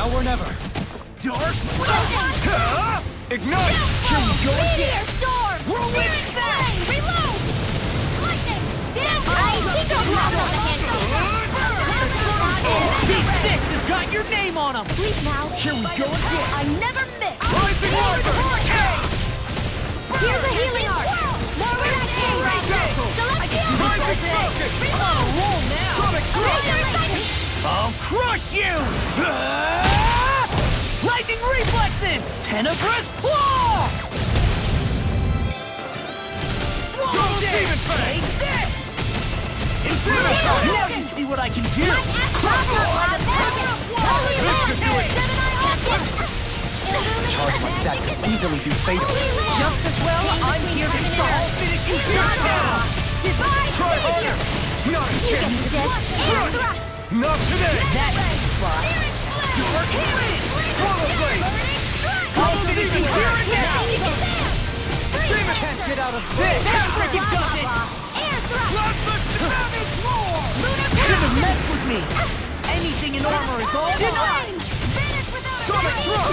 Now or never. Dark Ignite! Here we go again! Meteor storm! Whirlwind Flame! Reload! Lightning! I think I'll grab on the handle! These six has got your name on them! Sleep now! Here we go again! I never miss! Rising Water! Here's a healing art! More reaction! Celestial Focus! Roll now! Sonic I'll crush you! Lightning reflexes! Tenebrous claw! Swallow Demon Fang! Take this! Incinerator! Now you see what I can do! This should do it! Charge like that could easily be fatal. Just as well, I'm here to solve. Finish you here now! Divide Try harder! Not You get again! the dead. Air thrust. Not today! That's fine! Swallow Blade! I'll finish you here and now! Demon can't get out of this! Freaking does it! Air thrust. Should have messed with me! Anything in armor is all mine! Sonic Thrust!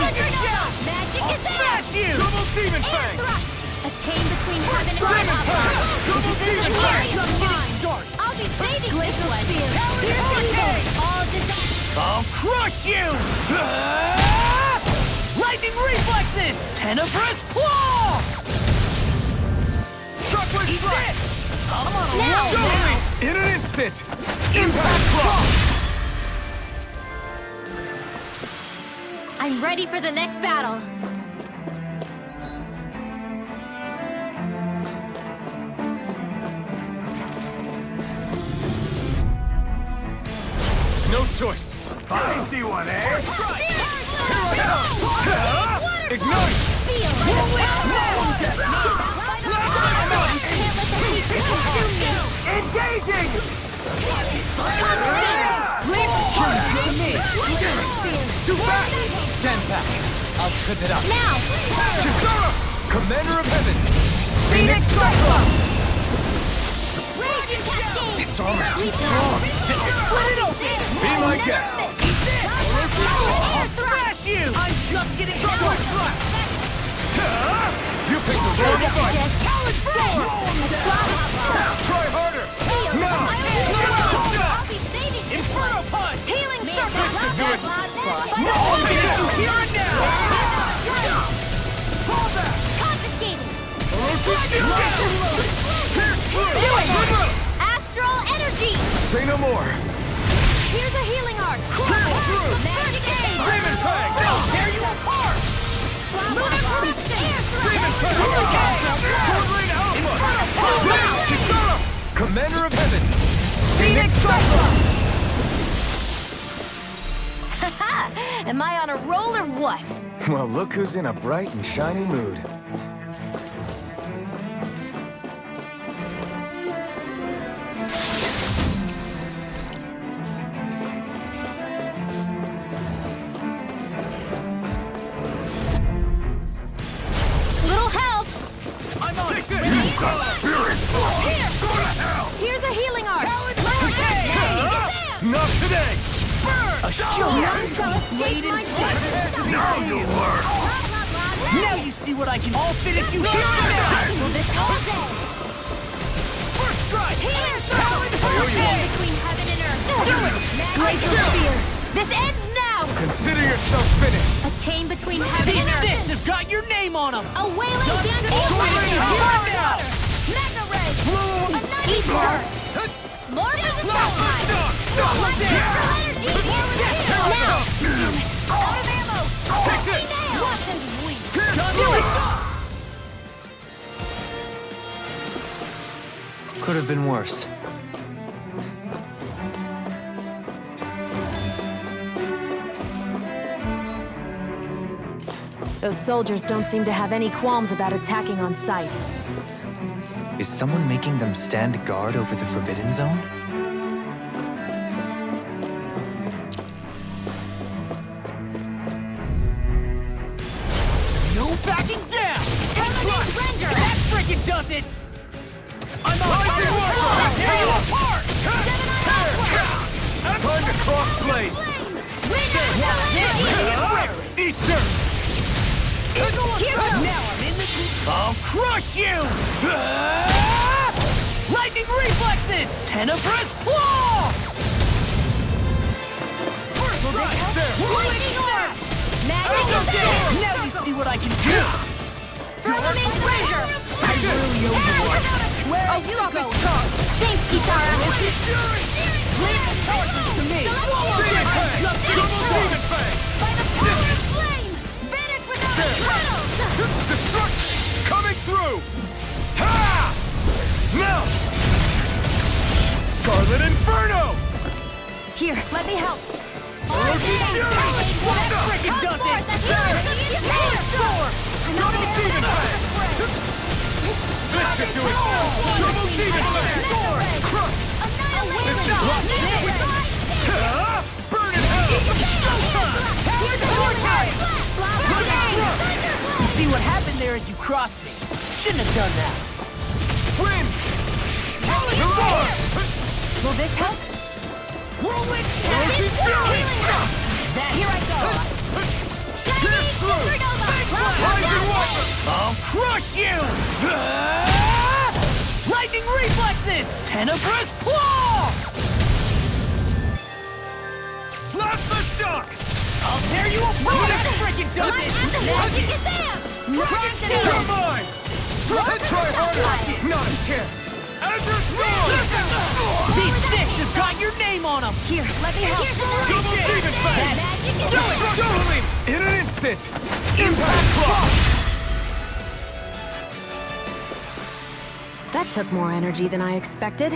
Magic I'll is there. smash you! Double Demon Air Fang! thrust. A chain between heaven and Demon earth. Fang! Double Demon Fang! Just getting started! I'll be saving this one. Here's the evil. All designed. I'll crush you! Lightning reflexes! Tenebrous claw! Shockwave Eat Strike! this! I'm on a Now. roll now! In an instant! Impact Block! I'm ready for the next battle. No choice! I see one, eh? Ignite! Engaging! Too fast! Stand back! I'll trip it up! Now! Kisara! Commander of Heaven! Phoenix Cyclone! Raging Cascade! Its armor's too strong! Split it open! Be my guest! Air I'll thrust! smash you! I'm just getting Shockwave started! Blast! You picked the wrong fight! Talon Storm! Try harder! Now! I'll be saving this Inferno one. Punch! Healing This circle! should do it! I'll finish you here and now! Confiscating! Pierce Astral energy! Say no more! Here's a healing art! Magic aid! Demon Fang! I'll tear you apart! Lunar corruption! Air Demon thrust! Fang! Sword Rain Alpha! Kisara! Commander of Heaven! Phoenix Cyclone! Am I on a roll or what? Well, look who's in a bright and shiny mood. Little help! I'm on Take this! You got spirit! Here! Go to hell! Here's a healing art! Not today! A show! Blade and Now you learn! Now you see what I can all finish you here and Will this all day? First strike! Here! owe you one. Between heaven and earth! Glacial spear! This ends now! Consider yourself finished! A chain between heaven These and six earth! has got your name on them! A wailing Done. dandelion! All ready here now. Mega ray! A night burst! More to the spotlight! Stop! Astral energy! Now! Out of ammo! Take this! Weapons weak! Do it! Could have been worse. Those soldiers don't seem to have any qualms about attacking on sight. Is someone making them stand guard over the Forbidden Zone? No backing down! Element render! That freaking does it! I'm on Rising Water! Tear you apart! Time to cross blades! Astral energy! I'll crush you! Lightning reflexes! Tenebrous claw! First strike! Lightning orb! Magic Now attack! you see what I can do! Firmament razor! I really owe you one. Where Oh, are you stop it, going? stop! Thanks, Kisara! Leave the charges to me! Demon Fang! By the power of flame! Vanish without a tunnel! Destruction coming through! Ha! Now! Scarlet Inferno! Here, let me help. Frickin' does it! Double Demon Fang! This should do it! Double Demon Fang! Crush! Burn in hell! You see what happened there as you crossed me? Shouldn't have done that. Wind! Will this help? Whirlwind Ocean Fury! Here I go. Pierce through! Rising Water! I'll crush you! Lightning reflexes! Tenebrous claw! Blast the shock! I'll tear you apart! Frickin' does it! Magic Kazam! Dragon You're Steel! mine! Try harder! Not a chance! Azure Storm! These sticks have got your name on them! Here, let me help. Double Demon Fang! Magic Do it! Totally! In an instant! Impact Block! That took more energy than I expected.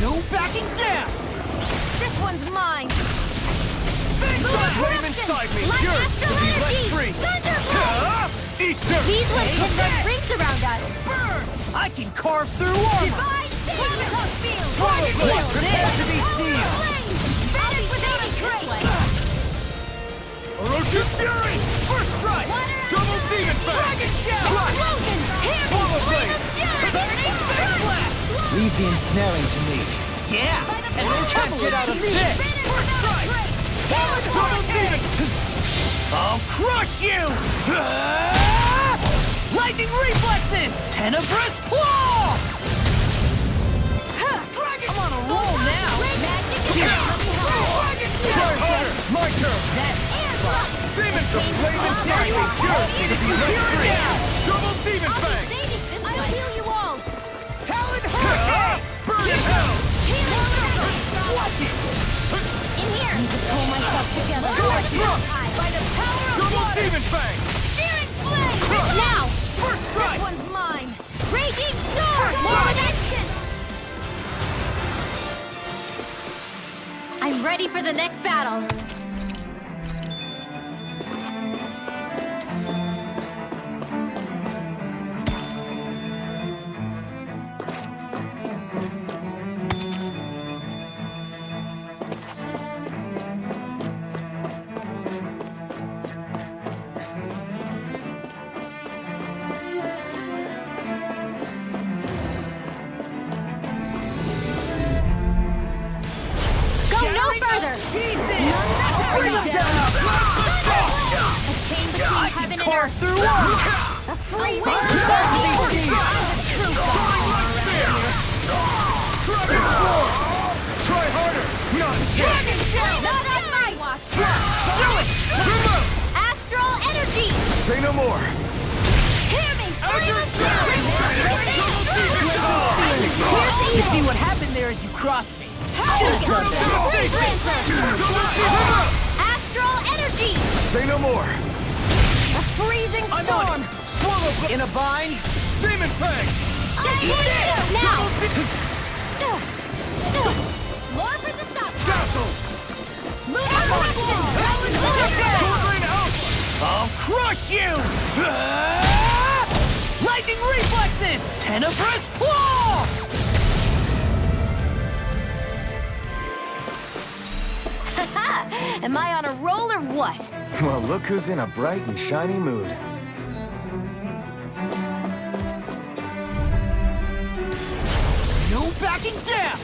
No backing down! This one's mine. Flame inside me! Light Yours astral to be let energy! free! Thunderbolt! Easter! These ones can run rings around us! Burn! I can carve through armor! Divine Saber! Field! Dragon Dragon Steel! Prepare to be sealed! Flame! Vanish without a trace! Orochi Fury! First strike! Double Demon Fang! Dragon Shell! Explosion! Hear me! Swallow Flame Blade! of Fury! Leave the ensnaring to me. Yeah! By the And power we of can't get out of Vanish this! without a trace! Double Demon! I'll crush you! Lightning reflexes! Tenebrous claw! Dragon! I'm on a roll now! Magic Here. attack! Try harder! My turn! Demons of Flame inside me! Yours to be let free! Double Demon Fang! I'll heal you all! Talon Burn in hell! Watch it! In here! Pull myself together! Strike rock! By the power of Double water! Demon Fang! Searing flame! Now! First strike! This one's mine! Raging sword! More action! I'm ready for the next battle! Go no further! Bring him down! A chain between heaven and Carve earth! through armor! A freezing Prepare to be storm! sealed! Dragon Sword! Try harder! Not yet! Dragon Shell! Not on my watch! Do it! Astral energy! Say no more! Hear me! Azure You see what happened there as you crossed me? Astral energy! Say no more! A freezing I'm storm! on it! Swallow in a bind! Demon Fang! Now! More for the stop! Dazzle! Sword Rain Alpha! I'll crush you! Lightning reflexes! Tenebrous claw! Am I on a roll or what? Well, look who's in a bright and shiny mood. No backing down!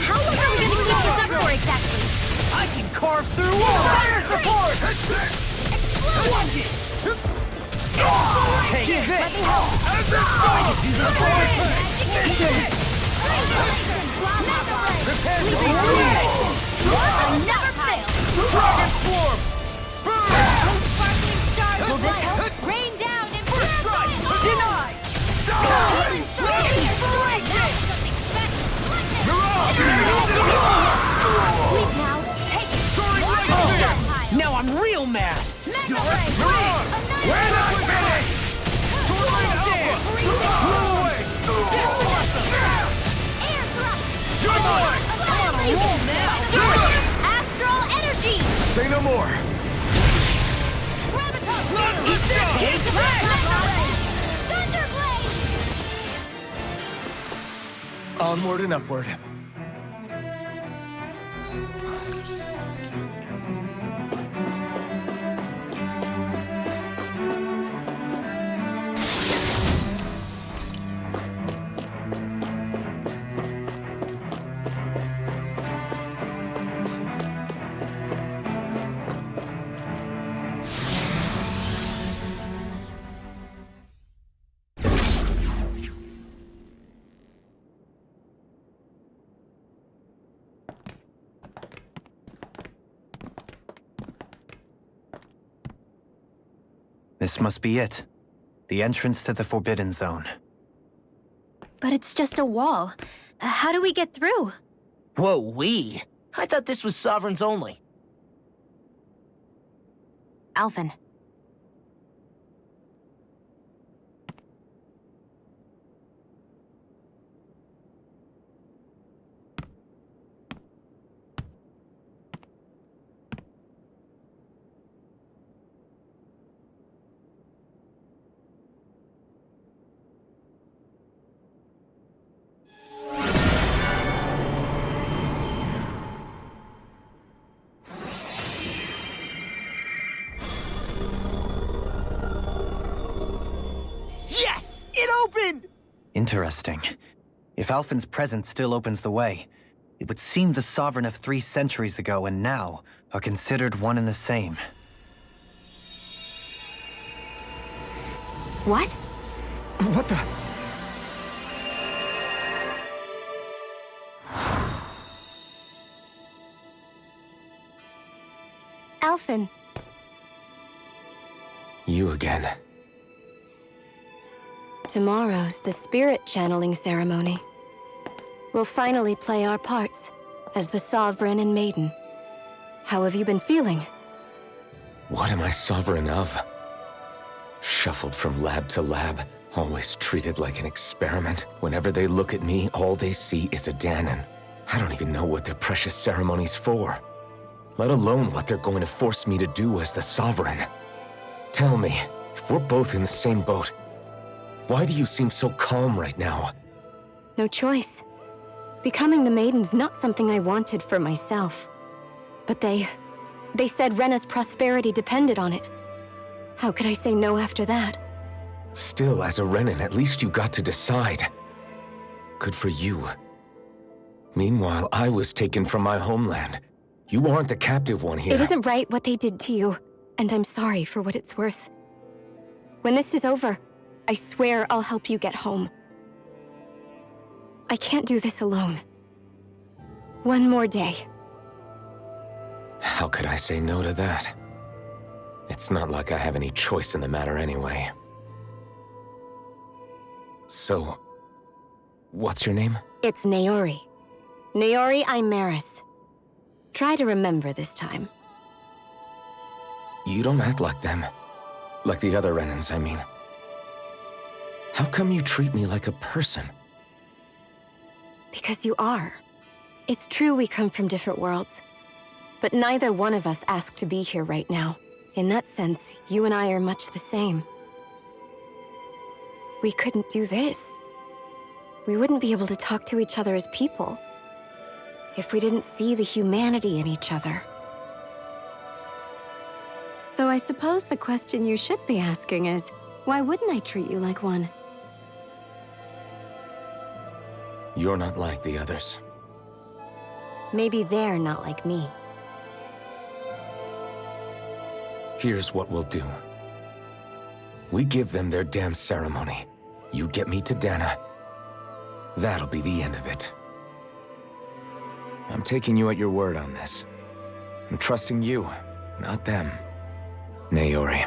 How long are we gonna keep this up for exactly? I can carve through walls! Fire support! Watch it! Take this! Let me help! I can do the I never fail! Dragon form! Sparkling stars will this help? Rain down and Denied! Now I'm real mad! Astral energy! Say no more! Onward and upward. This must be it. The entrance to the Forbidden Zone. But it's just a wall. How do we get through? Whoa, we? I thought this was Sovereigns only. Alphen. Yes! It opened! Interesting. If Alphen's presence still opens the way, it would seem the Sovereign of 3 centuries ago and now are considered one and the same. What? What the? Alphen. You again. Tomorrow's the spirit channeling ceremony. We'll finally play our parts as the Sovereign and Maiden. How have you been feeling? What am I sovereign of? Shuffled from lab to lab, always treated like an experiment. Whenever they look at me, all they see is a Dahnan. I don't even know what their precious ceremony's for, let alone what they're going to force me to do as the Sovereign. Tell me, if we're both in the same boat, why do you seem so calm right now? No choice. Becoming the Maiden's not something I wanted for myself. But they said Rena's prosperity depended on it. How could I say no after that? Still, as a Renan, at least you got to decide. Good for you. Meanwhile, I was taken from my homeland. You aren't the captive one here. It isn't right what they did to you, and I'm sorry for what it's worth. When this is over, I swear I'll help you get home. I can't do this alone. One more day. How could I say no to that? It's not like I have any choice in the matter anyway. So, what's your name? It's Naori. Naori Imaris. Try to remember this time. You don't act like them. Like the other Renans, I mean. How come you treat me like a person? Because you are. It's true we come from different worlds. But neither one of us asked to be here right now. In that sense, you and I are much the same. We couldn't do this we wouldn't be able to talk to each other as people. If we didn't see the humanity in each other. So I suppose the question you should be asking is, why wouldn't I treat you like one? You're not like the others. Maybe they're not like me. Here's what we'll do. We give them their damn ceremony. You get me to Dana. That'll be the end of it. I'm taking you at your word on this. I'm trusting you, not them. Naori.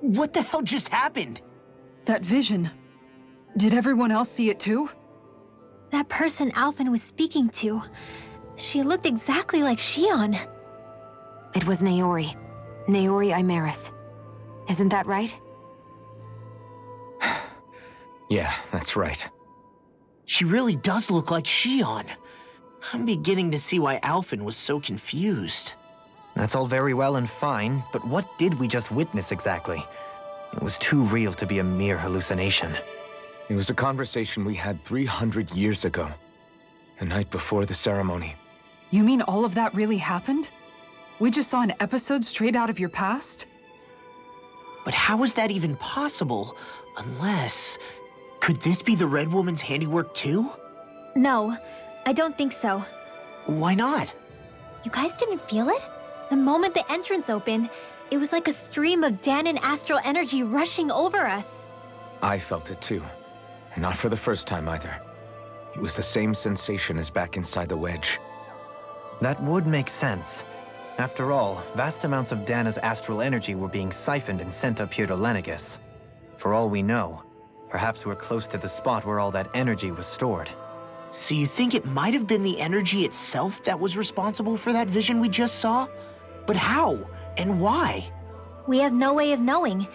What the hell just happened? That vision. Did everyone else see it too? That person Alphen was speaking to, she looked exactly like Shion. It was Naori. Naori Imaris. Isn't that right? Yeah, that's right. She really does look like Shion. I'm beginning to see why Alphen was so confused. That's all very well and fine, but what did we just witness exactly? It was too real to be a mere hallucination. It was a conversation we had 300 years ago. The night before the ceremony. You mean all of that really happened? We just saw an episode straight out of your past? But how is that even possible? Unless... Could this be the Red Woman's handiwork too? No, I don't think so. Why not? You guys didn't feel it? The moment the entrance opened, it was like a stream of Danon astral energy rushing over us. I felt it too. And not for the first time either. It was the same sensation as back inside the wedge. That would make sense. After all, vast amounts of Dana's astral energy were being siphoned and sent up here to Lenegus. For all we know, perhaps we're close to the spot where all that energy was stored. So you think it might have been the energy itself that was responsible for that vision we just saw? But how? And why? We have no way of knowing.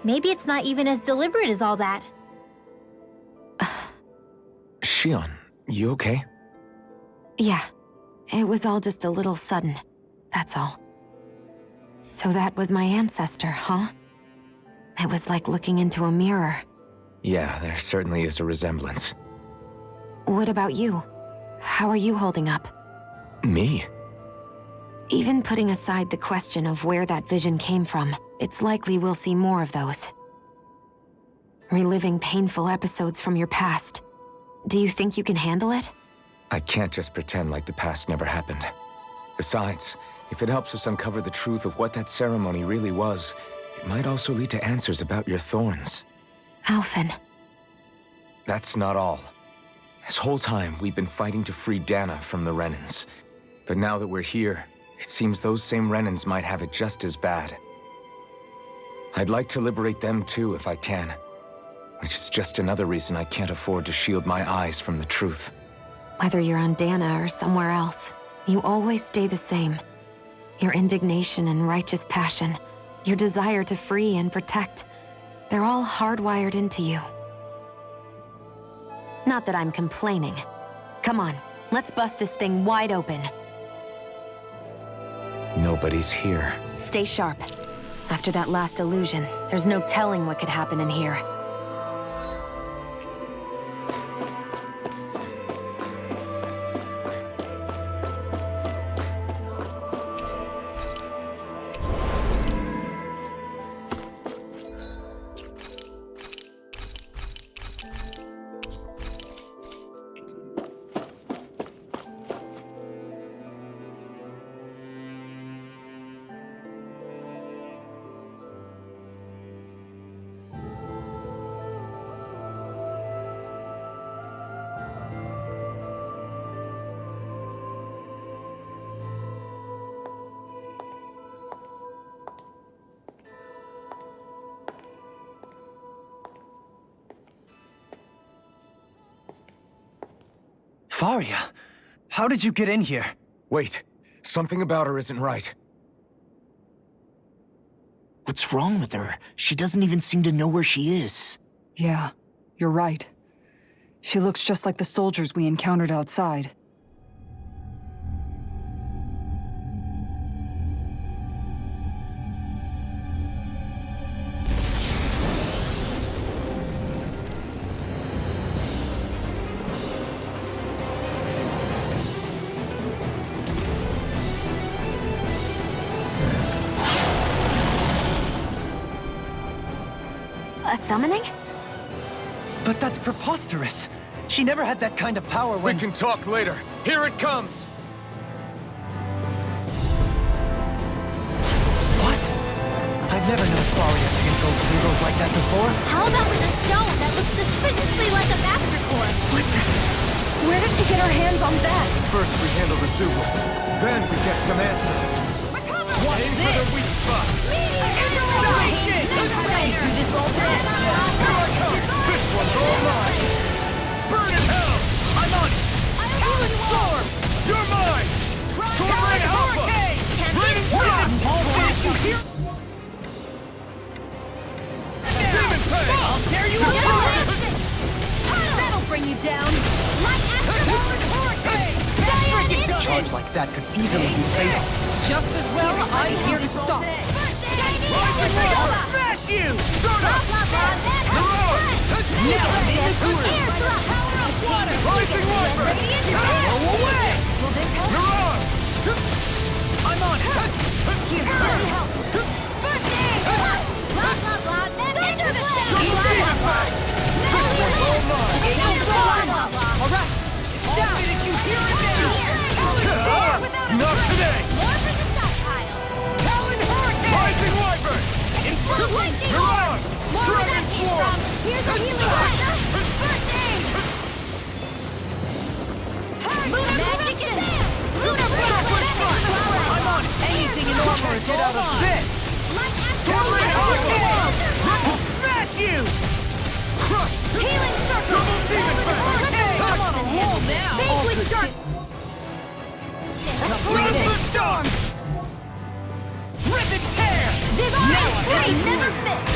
Maybe it's not even as deliberate as all that. Shion, you okay? Yeah. It was all just a little sudden. That's all. So that was my ancestor, huh? It was like looking into a mirror. Yeah, there certainly is a resemblance. What about you? How are you holding up? Me? Even putting aside the question of where that vision came from, it's likely we'll see more of those. Reliving painful episodes from your past. Do you think you can handle it? I can't just pretend like the past never happened. Besides, if it helps us uncover the truth of what that ceremony really was, it might also lead to answers about your thorns. Alphen. That's not all. This whole time, we've been fighting to free Dana from the Renans. But now that we're here, it seems those same Renans might have it just as bad. I'd like to liberate them too if I can. Which is just another reason I can't afford to shield my eyes from the truth. Whether you're on Dana or somewhere else, you always stay the same. Your indignation and righteous passion, your desire to free and protect, they're all hardwired into you. Not that I'm complaining. Come on, let's bust this thing wide open. Nobody's here. Stay sharp. After that last illusion, there's no telling what could happen in here. Faria, how did you get in here? Wait, something about her isn't right. What's wrong with her? She doesn't even seem to know where she is. Yeah, you're right. She looks just like the soldiers we encountered outside. summoning? But that's preposterous. She never had that kind of power We when... can talk later. Here it comes! What? I've never known Faria to control zeros like that before. How about with a stone that looks suspiciously like a Master Core? Where did she get her hands on that? First we handle the Zubals, then we get some answers. Aim for the weak spot! This one's all mine! Burn in hell! I'm on it! Healing Storm! You're mine! Sword Ray Alpha! Raining Rock! Did you hear? Demon Fang! I'll tear you apart! That'll bring you down. Light Hurricane! Charge like that could easily be fatal. Just as well, I'm here to stop. Smash you! Start up! Rising Wiper! Go away! Miran! I'm on it! Alright, down! Not today! Rising Wiper! Miran! Dragon Swarm! Here's a healing First aid! Magic and Lunar I'm on it! Anything in armor is Get out of this! Smash you! Crush! Healing circle! Double Demon Fang! I'm on a roll now! Vanquish Dark! Run the storm! Rip and tear! Divine Free never fits!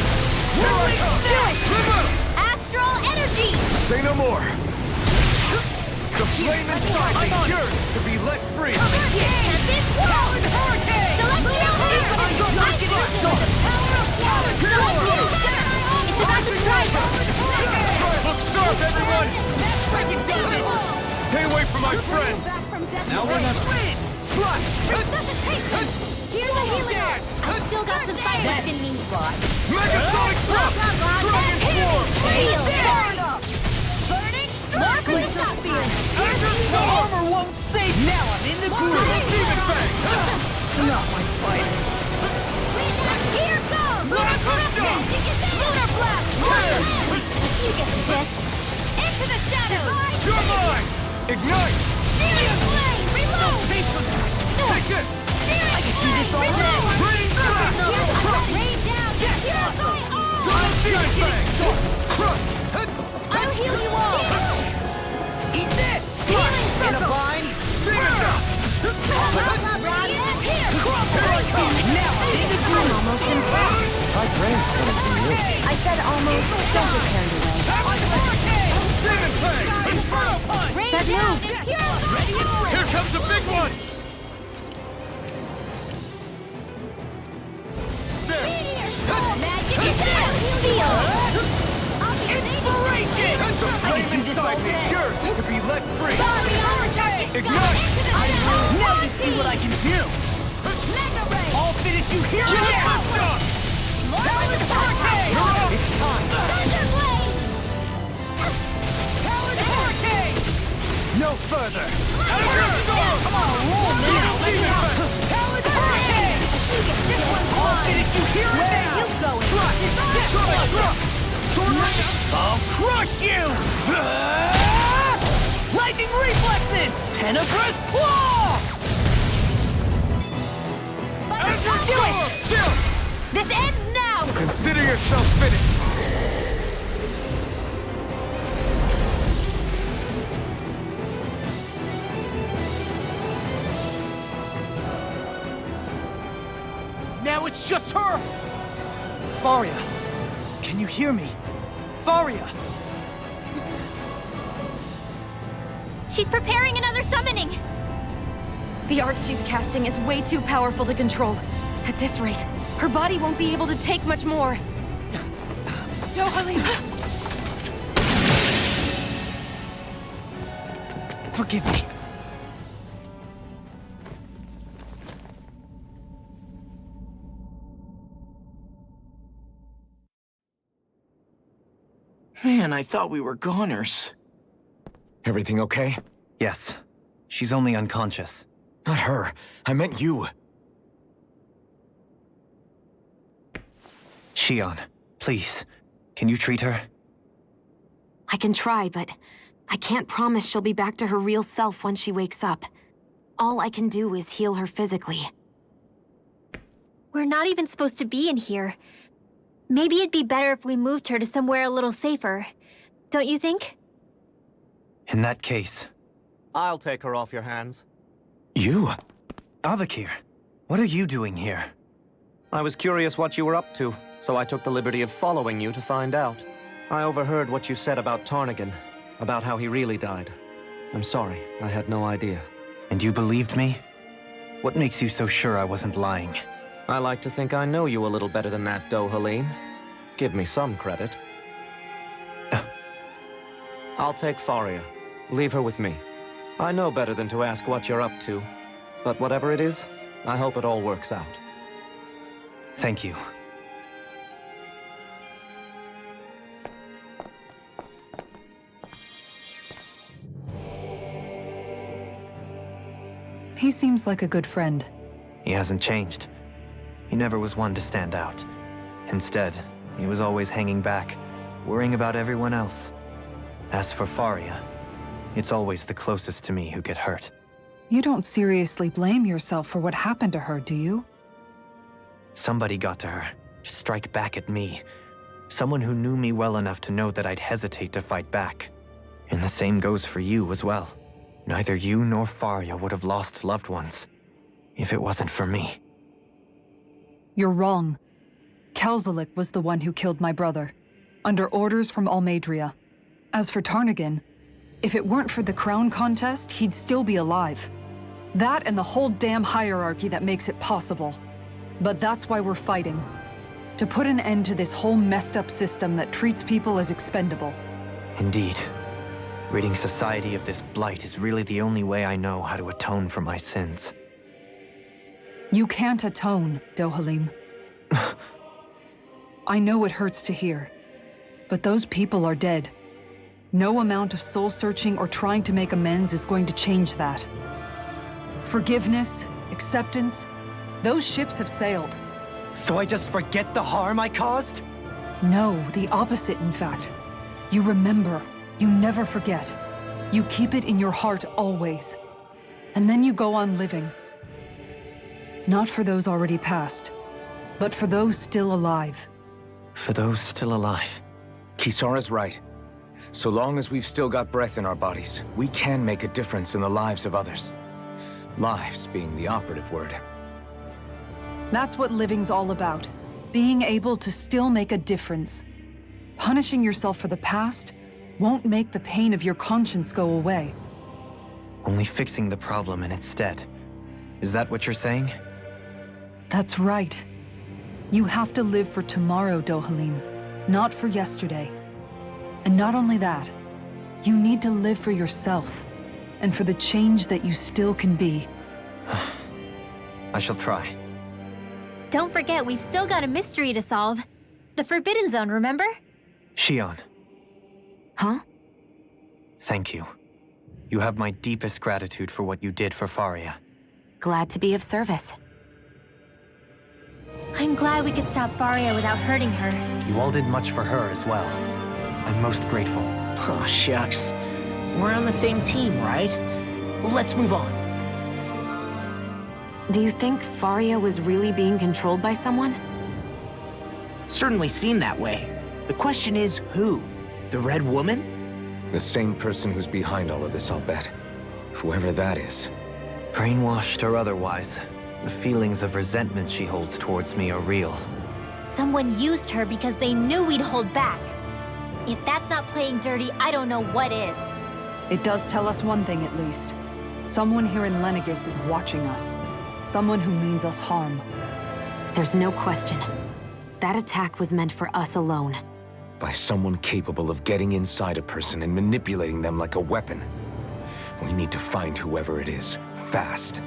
Astral Energy! Say no more! The flame inside me yearns to be let free! Tempest Talon Hurricane! Celestial Hair! It's about to strike! Look sharp, everyone! Stay away from my friend! Now we're not... Slash! Resuscitation! Here's a healing art! I've still got some fire left in me. Megasonic Thrust! Dragon Swarm! Shield! Burning Sparkling Spear! Armor won't save! Now I'm in the groove! Demon Fang! Not my fight. Here goes! Lunar Custom! Lunar Blast! You get the gist. Into the shadows! You're mine! Ignite! Searing Flame! Reload! Take this! Searing Flame! Reload! Rain Crush! Rain down! Here's my arm! Double Demon Fang! Crush! I'll heal you all! Eat this! Healing In a circle! bind! Demon Fang! Now I'm almost impressed. My brain's gonna be you. I said almost. Don't get carried away. Demon Fang! Inferno Punch! That moved. Here comes a big one! There! Magic attack! Seal! Inspiration! The flame inside me yearns to be let free! Ignite! Now you see what I can do! Mega Ray! I'll finish you here and now! Talon Hurricane! It's time! Thunder Blade! Talon Hurricane! No further! Lightning Storm! Come on, roll now! Talon Hurricane! This one's I'll finish you here and now! You going? Sword Ray! I'll crush you! Lightning reflexes! Tenebrous claw! Do it! This ends now! Consider yourself finished! Now it's just her! Faria, can you hear me? Faria! She's preparing another summoning! The art she's casting is way too powerful to control. At this rate, her body won't be able to take much more. Dohalim! Forgive me. Man, I thought we were goners. Everything okay? Yes. She's only unconscious. Not her. I meant you. Shion, please. Can you treat her? I can try, but I can't promise she'll be back to her real self when she wakes up. All I can do is heal her physically. We're not even supposed to be in here. Maybe it'd be better if we moved her to somewhere a little safer. Don't you think? In that case... I'll take her off your hands. You? Avakir, what are you doing here? I was curious what you were up to, so I took the liberty of following you to find out. I overheard what you said about Tarnigan, about how he really died. I'm sorry, I had no idea. And you believed me? What makes you so sure I wasn't lying? I like to think I know you a little better than that, Dohalim. Give me some credit. I'll take Faria. Leave her with me. I know better than to ask what you're up to. But whatever it is, I hope it all works out. Thank you. He seems like a good friend. He hasn't changed. He never was one to stand out. Instead, he was always hanging back, worrying about everyone else. As for Faria, it's always the closest to me who get hurt. You don't seriously blame yourself for what happened to her, do you? Somebody got to her, to strike back at me. Someone who knew me well enough to know that I'd hesitate to fight back. And the same goes for you as well. Neither you nor Faria would have lost loved ones, if it wasn't for me. You're wrong. Kelzelik was the one who killed my brother, under orders from Almeidria. As for Tarnigan, if it weren't for the crown contest, he'd still be alive. That and the whole damn hierarchy that makes it possible. But that's why we're fighting. To put an end to this whole messed up system that treats people as expendable. Indeed. Ridding society of this blight is really the only way I know how to atone for my sins. You can't atone, Dohalim. I know it hurts to hear, but those people are dead. No amount of soul-searching or trying to make amends is going to change that. Forgiveness, acceptance, those ships have sailed. So I just forget the harm I caused? No, the opposite, in fact. You remember. You never forget. You keep it in your heart always. And then you go on living. Not for those already past, but for those still alive. For those still alive. Kisara's right. So long as we've still got breath in our bodies, we can make a difference in the lives of others. Lives being the operative word. That's what living's all about. Being able to still make a difference. Punishing yourself for the past won't make the pain of your conscience go away. Only fixing the problem in its stead. Is that what you're saying? That's right. You have to live for tomorrow, Dohalim, not for yesterday. And not only that, you need to live for yourself, and for the change that you still can be. I shall try. Don't forget, we've still got a mystery to solve. The Forbidden Zone, remember? Shion, Huh? thank you. You have my deepest gratitude for what you did for Faria. Glad to be of service. I'm glad we could stop Faria without hurting her. You all did much for her as well. I'm most grateful. Oh, shucks. We're on the same team, right? Let's move on. Do you think Faria was really being controlled by someone? Certainly seemed that way. The question is, who? The Red Woman? The same person who's behind all of this, I'll bet. Whoever that is. Brainwashed or otherwise, the feelings of resentment she holds towards me are real. Someone used her because they knew we'd hold back. If that's not playing dirty, I don't know what is. It does tell us one thing at least. Someone here in Lenegis is watching us. Someone who means us harm. There's no question. That attack was meant for us alone. By someone capable of getting inside a person and manipulating them like a weapon. We need to find whoever it is, fast.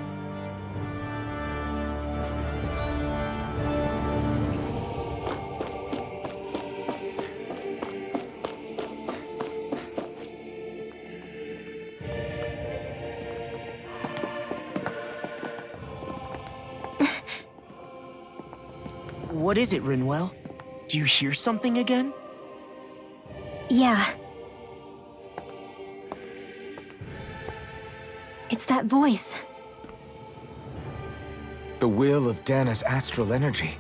What is it, Rinwell? Do you hear something again? Yeah. It's that voice. The will of Dana's astral energy.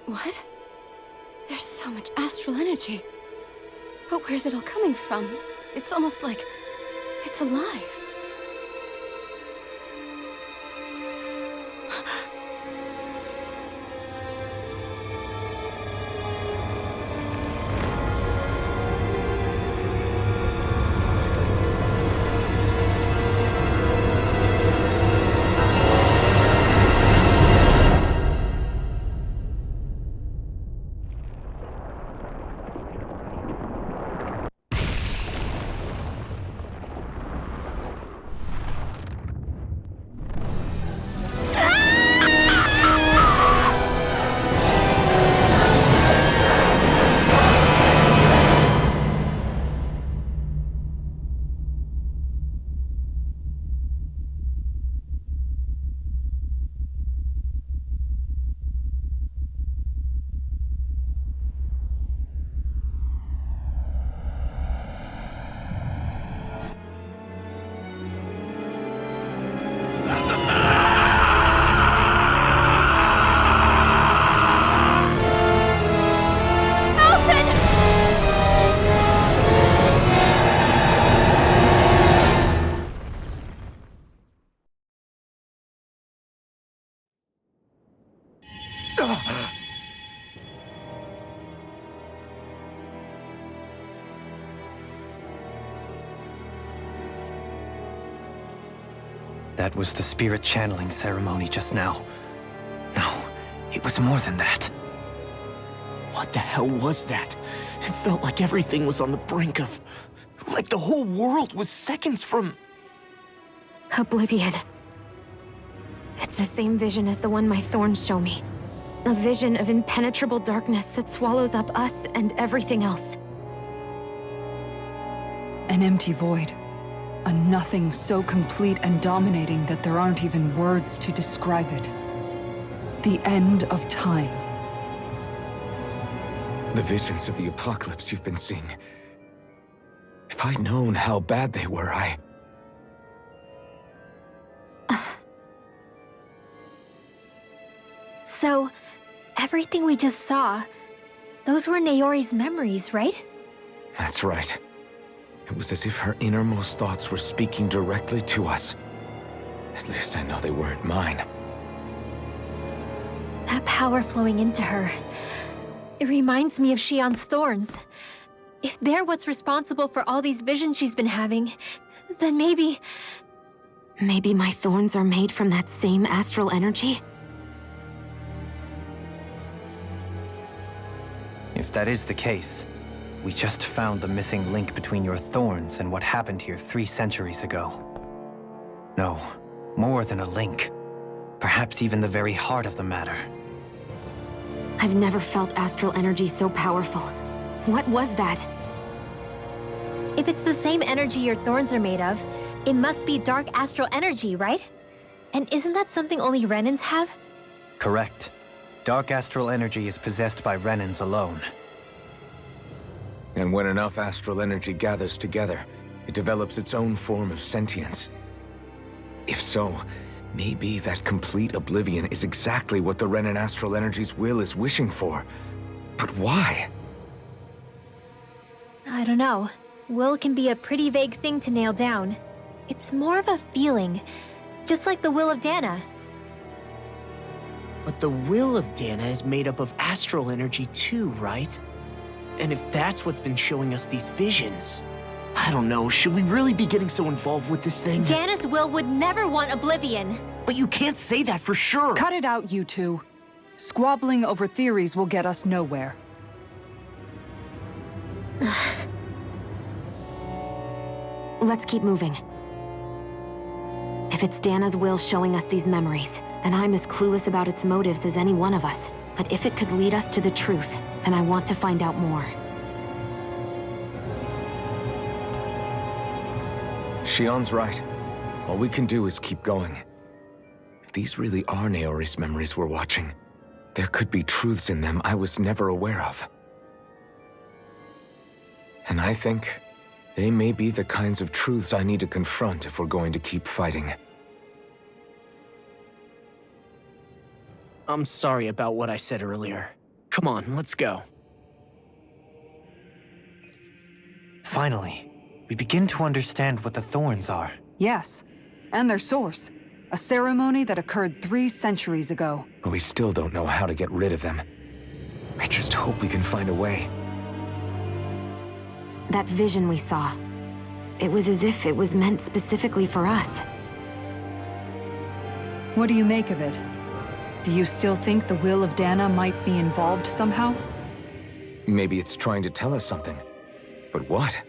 What? There's so much astral energy. But where's it all coming from? It's almost like it's alive. That was the spirit channeling ceremony just now. No, it was more than that. What the hell was that? It felt like everything was on the brink of... like the whole world was seconds from... Oblivion. It's the same vision as the one my thorns show me. A vision of impenetrable darkness that swallows up us and everything else. An empty void. A nothing so complete and dominating that there aren't even words to describe it. The end of time. The visions of the apocalypse you've been seeing. If I'd known how bad they were, So, everything we just saw, those were Naori's memories, right? That's right. It was as if her innermost thoughts were speaking directly to us. At least I know they weren't mine. That power flowing into her. It reminds me of Shion's thorns. If they're what's responsible for all these visions she's been having, then maybe... Maybe my thorns are made from that same astral energy? If that is the case, we just found the missing link between your thorns and what happened here 3 centuries ago. No, more than a link. Perhaps even the very heart of the matter. I've never felt astral energy so powerful. What was that? If it's the same energy your thorns are made of, it must be dark astral energy, right? And isn't that something only Renans have? Correct. Dark astral energy is possessed by Renans alone. And when enough astral energy gathers together, it develops its own form of sentience. If so, maybe that complete oblivion is exactly what the Renan astral energy's will is wishing for. But why? I don't know. Will can be a pretty vague thing to nail down. It's more of a feeling, just like the will of Dana. But the will of Dana is made up of astral energy too, right? And if that's what's been showing us these visions... I don't know, should we really be getting so involved with this thing? Dana's will would never want Oblivion. But you can't say that for sure. Cut it out, you two. Squabbling over theories will get us nowhere. Let's keep moving. If it's Dana's will showing us these memories, then I'm as clueless about its motives as any one of us. But if it could lead us to the truth, then I want to find out more. Shion's right. All we can do is keep going. If these really are Naori's memories we're watching, there could be truths in them I was never aware of. And I think they may be the kinds of truths I need to confront if we're going to keep fighting. I'm sorry about what I said earlier. Come on, let's go. Finally, we begin to understand what the thorns are. Yes, and their source. A ceremony that occurred 3 centuries ago. But we still don't know how to get rid of them. I just hope we can find a way. That vision we saw. It was as if it was meant specifically for us. What do you make of it? Do you still think the will of Dana might be involved somehow? Maybe it's trying to tell us something. But what?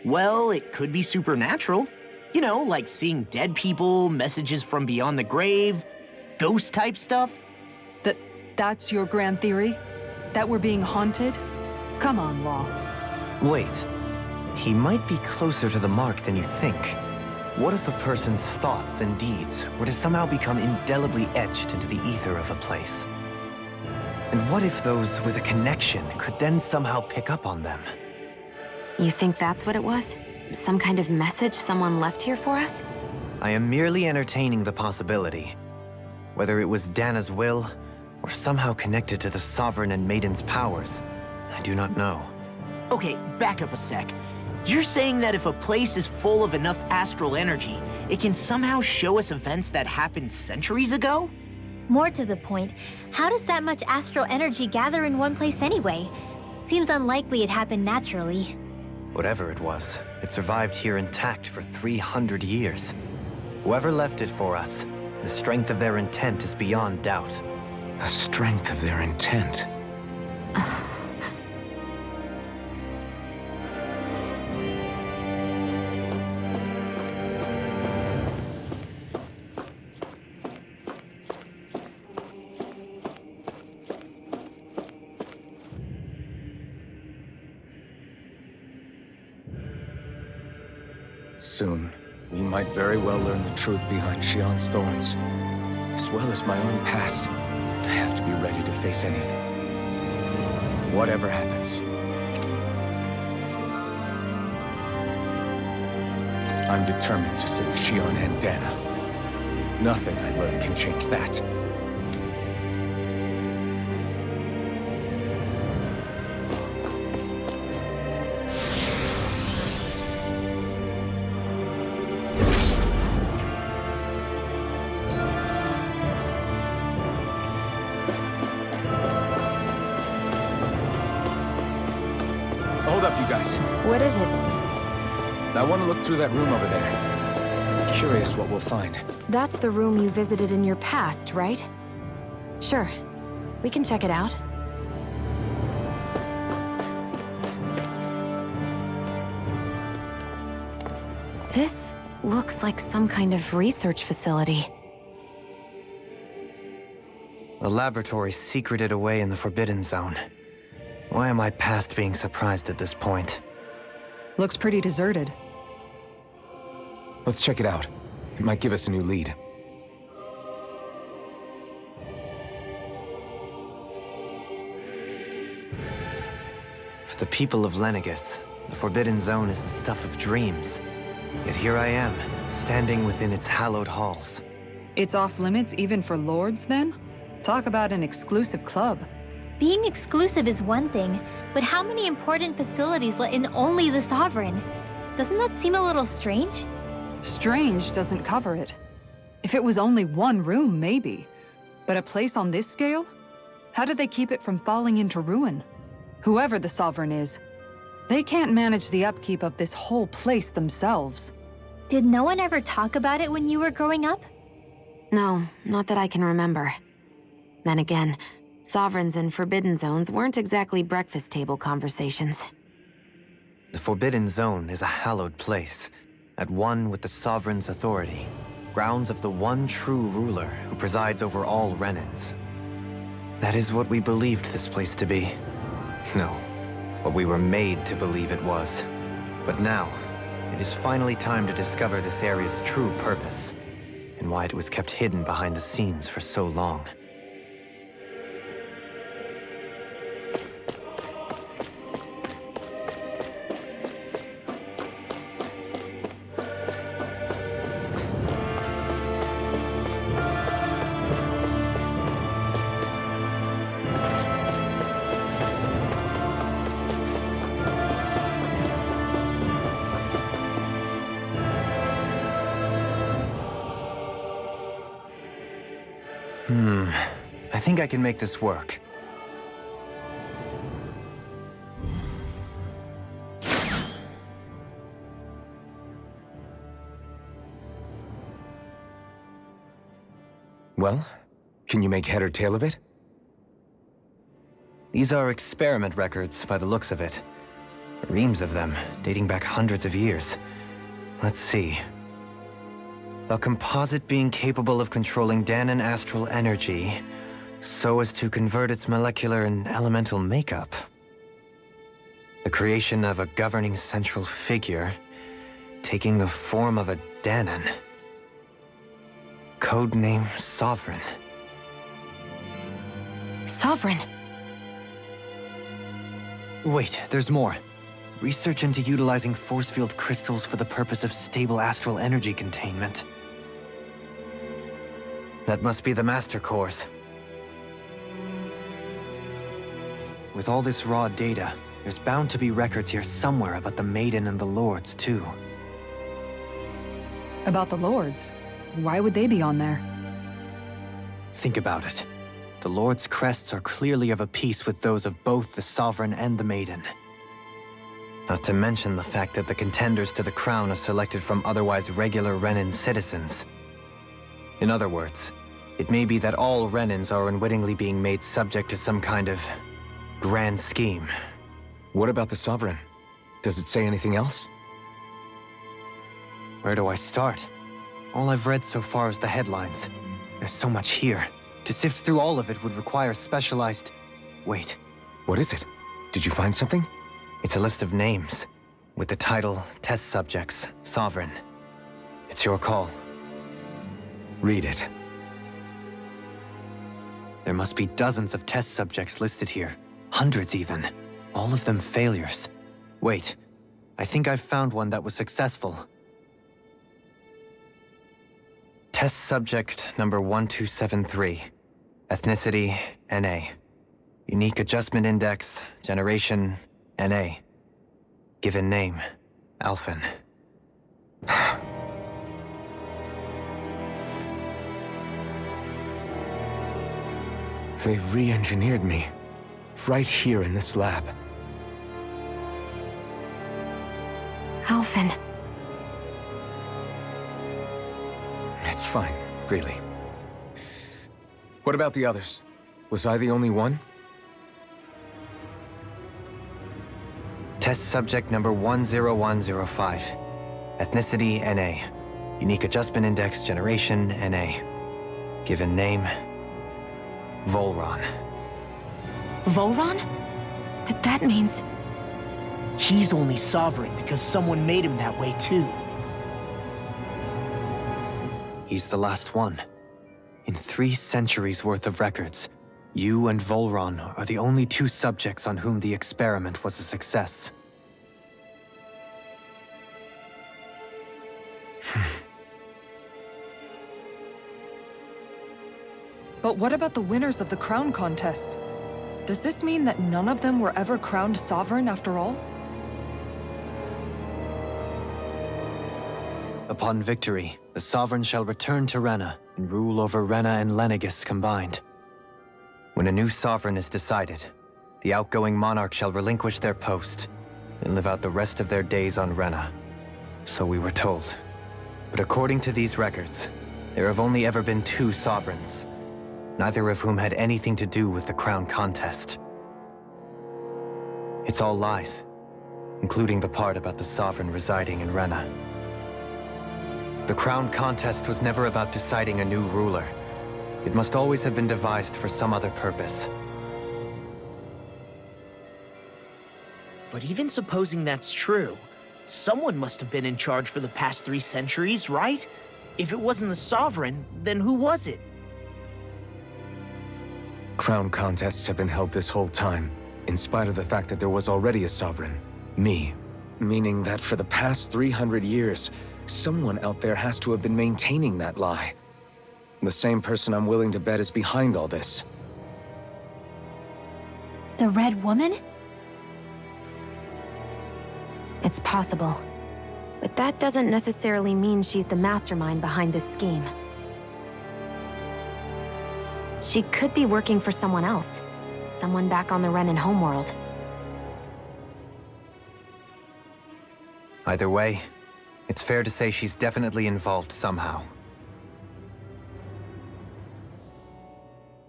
Well, it could be supernatural. You know, like seeing dead people, messages from beyond the grave, ghost-type stuff. That's your grand theory? That we're being haunted? Come on, Law. Wait. He might be closer to the mark than you think. What if a person's thoughts and deeds were to somehow become indelibly etched into the ether of a place? And what if those with a connection could then somehow pick up on them? You think that's what it was? Some kind of message someone left here for us? I am merely entertaining the possibility. Whether it was Dana's will, or somehow connected to the Sovereign and Maiden's powers, I do not know. Okay, back up a sec. You're saying that if a place is full of enough astral energy, it can somehow show us events that happened centuries ago? More to the point, how does that much astral energy gather in one place anyway? Seems unlikely it happened naturally. Whatever it was, it survived here intact for 300 years. Whoever left it for us, the strength of their intent is beyond doubt. The strength of their intent. Soon, we might very well learn the truth behind Shion's thorns. As well as my own past, I have to be ready to face anything. Whatever happens. I'm determined to save Shion and Dana. Nothing I learn can change that. Hold up, you guys. What is it? I want to look through that room over there. I'm curious what we'll find. That's the room you visited in your past, right? Sure. We can check it out. This looks like some kind of research facility. A laboratory secreted away in the Forbidden Zone. Why am I past being surprised at this point? Looks pretty deserted. Let's check it out. It might give us a new lead. For the people of Lenegis, the Forbidden Zone is the stuff of dreams. Yet here I am, standing within its hallowed halls. It's off limits even for lords, then? Talk about an exclusive club. Being exclusive is one thing, but how many important facilities let in only the Sovereign? Doesn't that seem a little strange? Strange doesn't cover it. If it was only one room, maybe. But a place on this scale? How did they keep it from falling into ruin? Whoever the Sovereign is, They can't manage the upkeep of this whole place themselves. Did no one ever talk about it when you were growing up? No, not that I can remember. Then again, sovereigns in Forbidden Zones weren't exactly breakfast table conversations. The Forbidden Zone is a hallowed place, at one with the Sovereign's authority, grounds of the one true ruler who presides over all Renans. That is what we believed this place to be. No, what we were made to believe it was. But now, it is finally time to discover this area's true purpose, and why it was kept hidden behind the scenes for so long. I think I can make this work. Well, can you make head or tail of it? These are experiment records, by the looks of it. Reams of them, dating back hundreds of years. Let's see. A composite being capable of controlling Dahnan astral energy so as to convert its molecular and elemental makeup. The creation of a governing central figure, taking the form of a Dahnan. Codename Sovereign. Sovereign! Wait, there's more. Research into utilizing force field crystals for the purpose of stable astral energy containment. That must be the Master Cores. With all this raw data, there's bound to be records here somewhere about the Maiden and the Lords, too. About the Lords? Why would they be on there? Think about it. The Lord's crests are clearly of a piece with those of both the Sovereign and the Maiden. Not to mention the fact that the contenders to the crown are selected from otherwise regular Renan citizens. In other words, it may be that all Renans are unwittingly being made subject to some kind of grand scheme. What about the Sovereign? Does it say anything else? Where do I start? All I've read so far is the headlines. There's so much here. To sift through all of it would require specialized... Wait. What is it? Did you find something? It's a list of names, with the title Test Subjects, Sovereign. It's your call. Read it. There must be dozens of test subjects listed here. Hundreds even. All of them failures. Wait, I think I've found one that was successful. Test subject number 1273. Ethnicity, NA. Unique Adjustment Index, Generation, NA. Given name, Alphen. They re-engineered me. Right here in this lab. Alphen. It's fine, really. What about the others? Was I the only one? Test subject number 10105. Ethnicity, NA. Unique Adjustment Index, Generation, NA. Given name, Volron. Volron? But that means... He's only sovereign because someone made him that way too. He's the last one. In 3 centuries worth of records, you and Volron are the only 2 subjects on whom the experiment was a success. But what about the winners of the crown contests? Does this mean that none of them were ever crowned sovereign after all? Upon victory, the Sovereign shall return to Rena and rule over Rena and Lenegis combined. When a new Sovereign is decided, the outgoing monarch shall relinquish their post, and live out the rest of their days on Rena. So we were told. But according to these records, there have only ever been 2 sovereigns, neither of whom had anything to do with the crown contest. It's all lies, including the part about the sovereign residing in Rena. The crown contest was never about deciding a new ruler. It must always have been devised for some other purpose. But even supposing that's true, someone must have been in charge for the past 3 centuries, right? If it wasn't the Sovereign, then who was it? Crown contests have been held this whole time, in spite of the fact that there was already a sovereign. Me. Meaning that for the past 300 years, someone out there has to have been maintaining that lie. The same person I'm willing to bet is behind all this. The Red Woman? It's possible. But that doesn't necessarily mean she's the mastermind behind this scheme. She could be working for someone else. Someone back on the Renan homeworld. Either way, it's fair to say she's definitely involved somehow.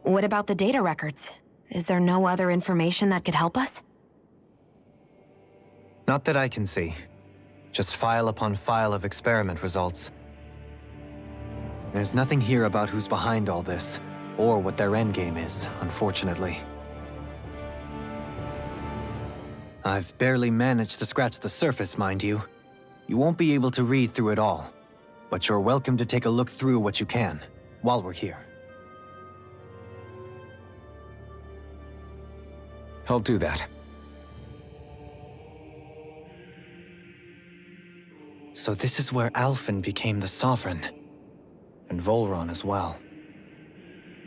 What about the data records? Is there no other information that could help us? Not that I can see. Just file upon file of experiment results. There's nothing here about who's behind all this, or what their endgame is, unfortunately. I've barely managed to scratch the surface, mind you. You won't be able to read through it all, but you're welcome to take a look through what you can, while we're here. I'll do that. So this is where Alphen became the Sovereign, and Volron as well.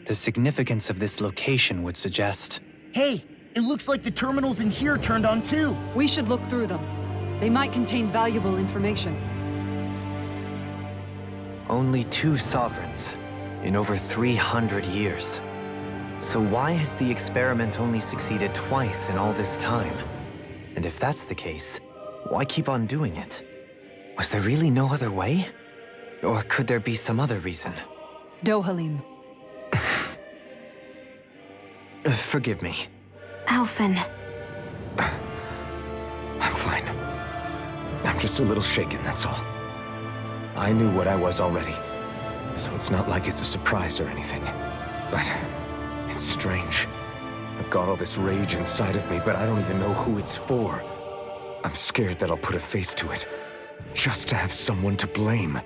The significance of this location would suggest... Hey, it looks like the terminals in here turned on too. We should look through them. They might contain valuable information. Only 2 sovereigns in over 300 years. So why has the experiment only succeeded twice in all this time? And if that's the case, why keep on doing it? Was there really no other way? Or could there be some other reason? Dohalim. Forgive me. Alphen. I'm fine. I'm just a little shaken, that's all. I knew what I was already, so it's not like it's a surprise or anything. But it's strange. I've got all this rage inside of me, but I don't even know who it's for. I'm scared that I'll put a face to it, just to have someone to blame.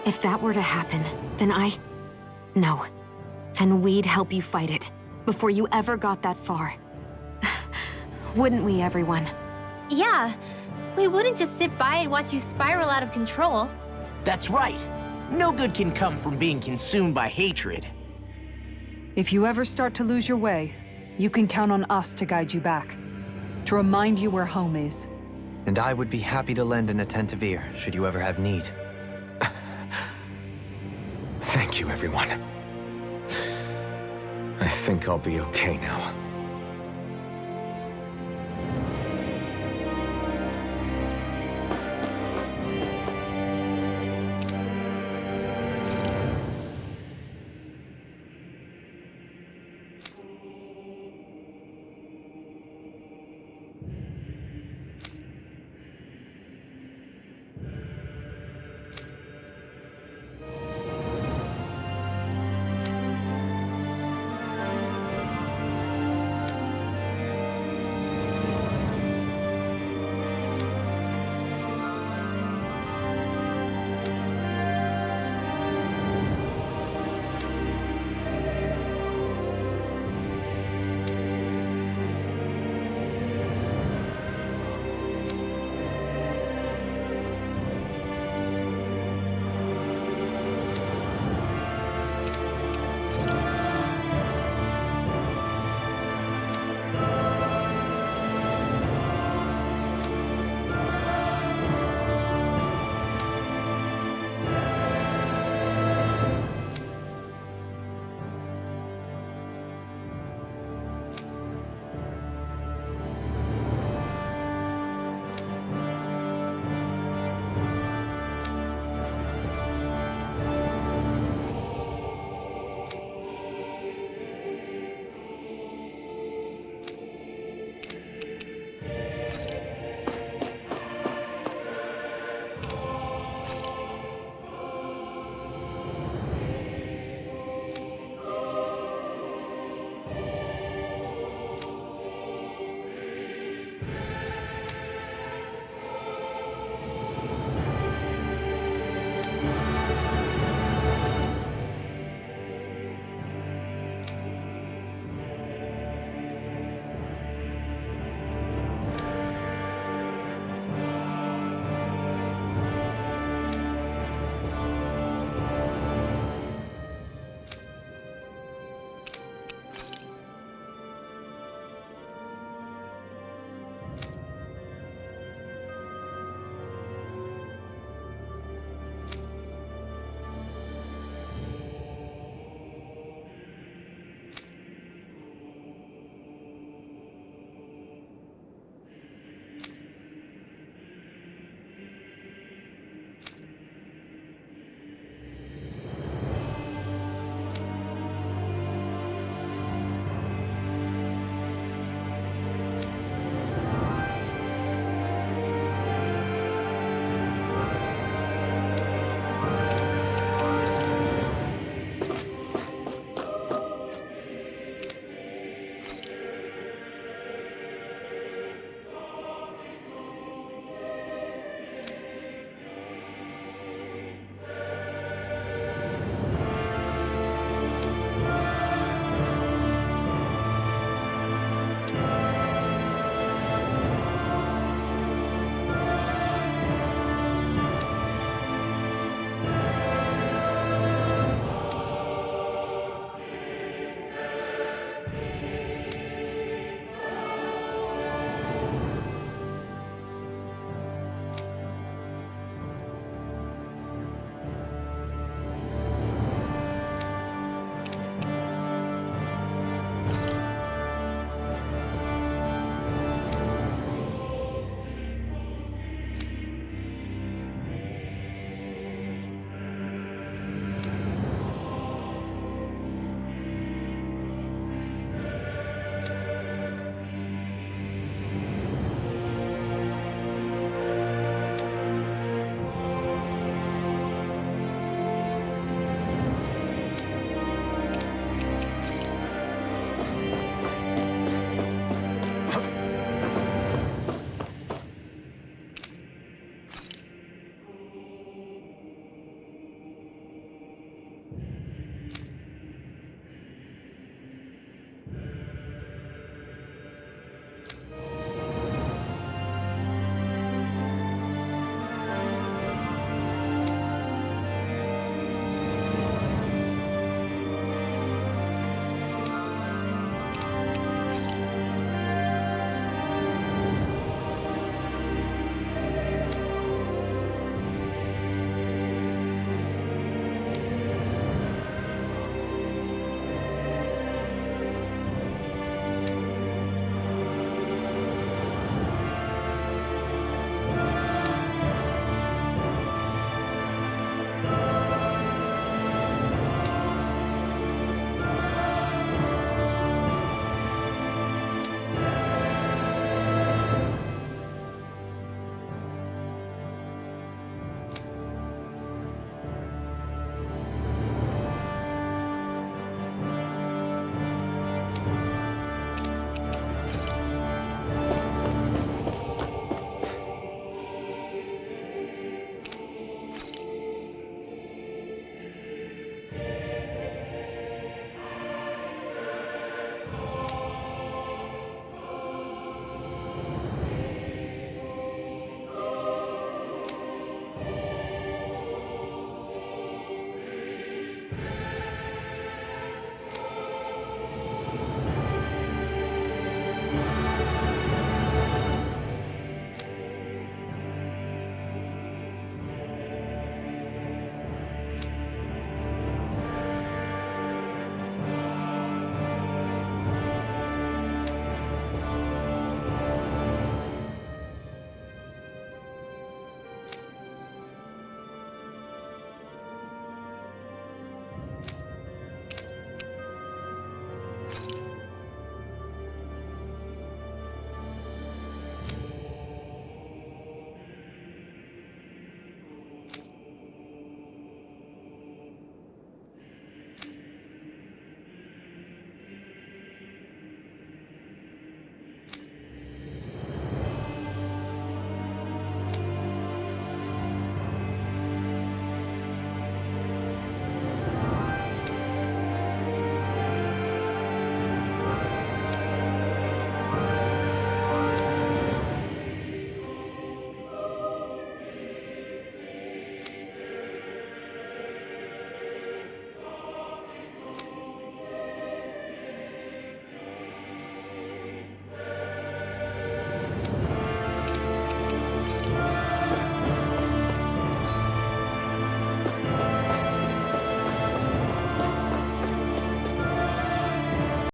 If that were to happen, then No. Then we'd help you fight it, before you ever got that far. Wouldn't we, everyone? Yeah. We wouldn't just sit by and watch you spiral out of control. That's right. No good can come from being consumed by hatred. If you ever start to lose your way, you can count on us to guide you back. To remind you where home is. And I would be happy to lend an attentive ear, should you ever have need. Thank you, everyone. I think I'll be okay now.